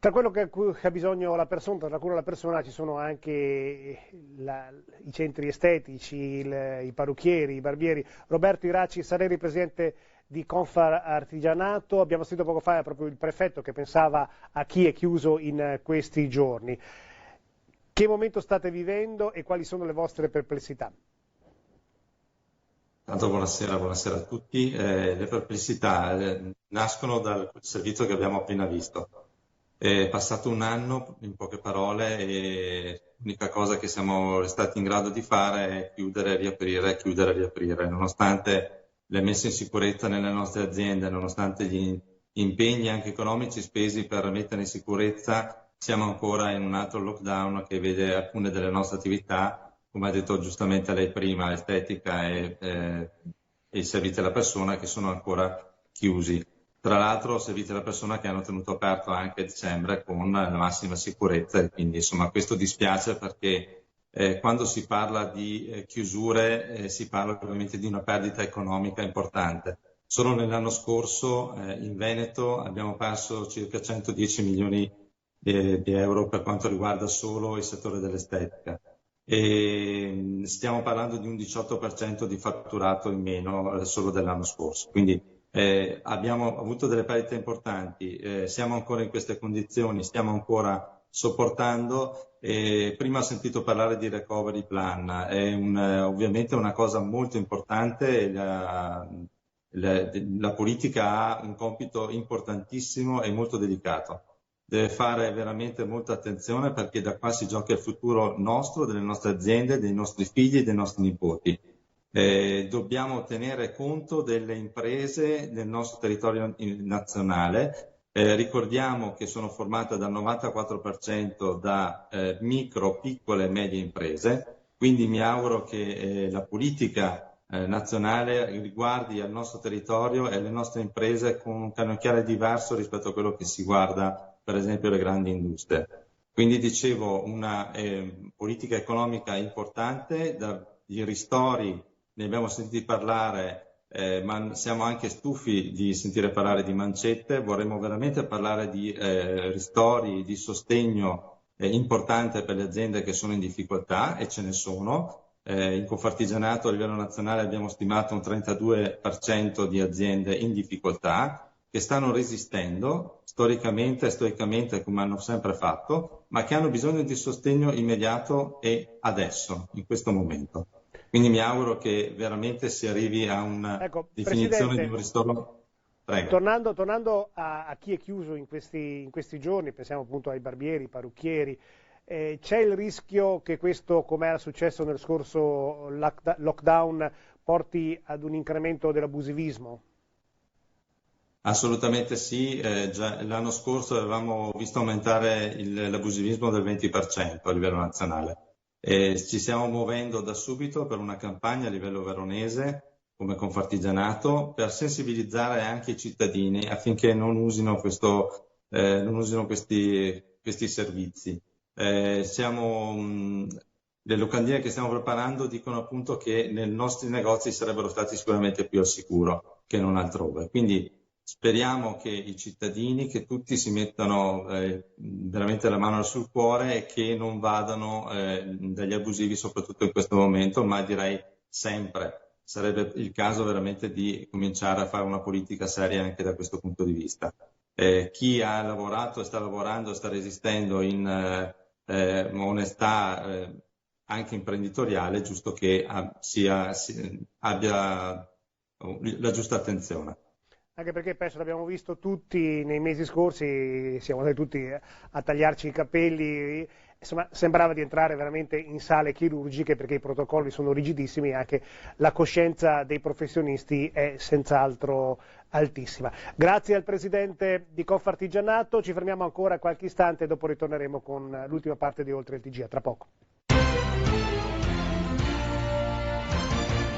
Tra quello che ha bisogno la persona, tra la cura della persona, ci sono anche i centri estetici, i parrucchieri, i barbieri. Roberto Iraci Sareri, presidente di Confartigianato. Abbiamo sentito poco fa proprio il prefetto che pensava a chi è chiuso in questi giorni. Che momento state vivendo e quali sono le vostre perplessità? Tanto buonasera a tutti. Le perplessità nascono dal servizio che abbiamo appena visto. È passato un anno, in poche parole, e l'unica cosa che siamo stati in grado di fare è chiudere, riaprire. Nonostante le messe in sicurezza nelle nostre aziende, nonostante gli impegni anche economici spesi per mettere in sicurezza, siamo ancora in un altro lockdown che vede alcune delle nostre attività, come ha detto giustamente lei prima, l'estetica e i servizi alla persona, che sono ancora chiusi. Tra l'altro servizi alla persona che hanno tenuto aperto anche a dicembre con la massima sicurezza, e quindi insomma questo dispiace perché quando si parla di chiusure si parla ovviamente di una perdita economica importante. Solo nell'anno scorso in Veneto abbiamo perso circa 110 milioni di euro per quanto riguarda solo il settore dell'estetica. E stiamo parlando di un 18% di fatturato in meno solo dell'anno scorso. Quindi abbiamo avuto delle perdite importanti, siamo ancora in queste condizioni, stiamo ancora sopportando. Prima ho sentito parlare di recovery plan, è ovviamente una cosa molto importante. La politica ha un compito importantissimo e molto delicato. Deve fare veramente molta attenzione perché da qua si gioca il futuro nostro, delle nostre aziende, dei nostri figli e dei nostri nipoti. Dobbiamo tenere conto delle imprese del nostro territorio nazionale. Ricordiamo che sono formate dal 94% da micro, piccole e medie imprese, quindi mi auguro che la politica nazionale riguardi al nostro territorio e alle nostre imprese con un cannocchiale diverso rispetto a quello che si guarda per esempio alle grandi industrie. Quindi dicevo una politica economica importante, di ristori ne abbiamo sentiti parlare, ma siamo anche stufi di sentire parlare di mancette. Vorremmo veramente parlare di ristori, di sostegno importante per le aziende che sono in difficoltà, e ce ne sono. In Confartigianato a livello nazionale abbiamo stimato un 32% di aziende in difficoltà che stanno resistendo storicamente e stoicamente come hanno sempre fatto, ma che hanno bisogno di sostegno immediato e adesso, in questo momento. Quindi mi auguro che veramente si arrivi a una definizione di un ristoro. Prego. Tornando a chi è chiuso in questi giorni, pensiamo appunto ai barbieri, ai parrucchieri, c'è il rischio che questo, come era successo nel scorso lockdown, porti ad un incremento dell'abusivismo? Assolutamente sì, già l'anno scorso avevamo visto aumentare l'abusivismo del 20% a livello nazionale. Ci stiamo muovendo da subito per una campagna a livello veronese come Confartigianato per sensibilizzare anche i cittadini affinché non usino questi servizi. Le locandine che stiamo preparando dicono appunto che nei nostri negozi sarebbero stati sicuramente più al sicuro che non altrove. Quindi speriamo che i cittadini, che tutti si mettano veramente la mano sul cuore e che non vadano dagli abusivi, soprattutto in questo momento, ma direi sempre. Sarebbe il caso veramente di cominciare a fare una politica seria anche da questo punto di vista. Chi ha lavorato e sta lavorando e sta resistendo in onestà anche imprenditoriale, è giusto che abbia la giusta attenzione. Anche perché penso l'abbiamo visto tutti nei mesi scorsi, siamo andati tutti a tagliarci i capelli, insomma sembrava di entrare veramente in sale chirurgiche perché i protocolli sono rigidissimi e anche la coscienza dei professionisti è senz'altro altissima. Grazie al presidente di Confartigianato, ci fermiamo ancora qualche istante e dopo ritorneremo con l'ultima parte di Oltre il TG, a tra poco.